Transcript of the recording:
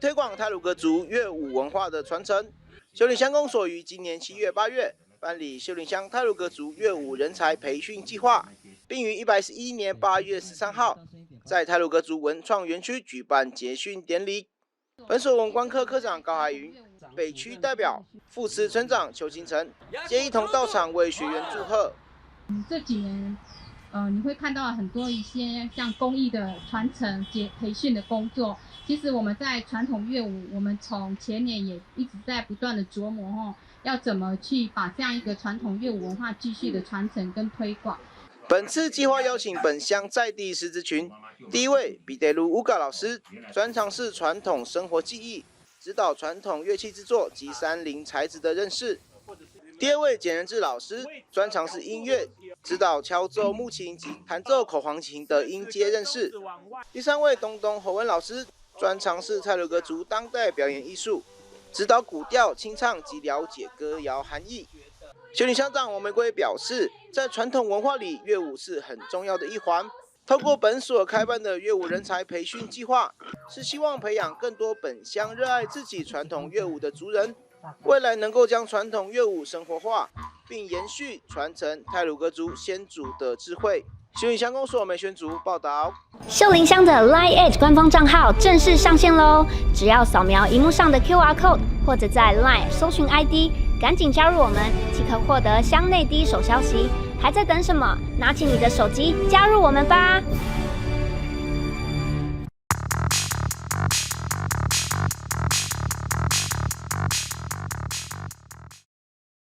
推广太鲁阁族乐舞文化的传承，秀林乡公所于今年7月、8月办理秀林乡太鲁阁族乐舞人才培训计划，并于111年8月13号在太鲁阁族文创园区举办结训典礼。本所文官科科长高海云、北区代表副持村长邱金城皆一同到场为学员祝贺。这几年，你会看到很多一些像公益的传承、培训的工作。其实我们在传统乐舞，我们从前年也一直在不断的琢磨要怎么去把这样一个传统乐舞文化继续的传承跟推广。本次计划邀请本乡在地师资群，第一位比德鲁乌嘎老师，专长是传统生活技艺，指导传统乐器制作及山林材质的认识。第二位简仁志老师，专长是音乐，指导敲奏木琴及弹奏口簧琴的音阶认识。第三位东东侯文老师，专长是太鲁阁族当代表演艺术，指导古调清唱及了解歌谣含义。秀林乡长王玫瑰表示，在传统文化里，乐舞是很重要的一环。透过本所开办的乐舞人才培训计划，是希望培养更多本乡热爱自己传统乐舞的族人，未来能够将传统乐舞生活化，并延续传承太鲁阁族先祖的智慧。秀林乡公所美宣组报道。秀林乡的 Line Edge 官方账号正式上线喽！只要扫描荧幕上的 QR code， 或者在 Line 搜寻 ID， 赶紧加入我们，即可获得乡内第一手消息。还在等什么？拿起你的手机加入我们吧！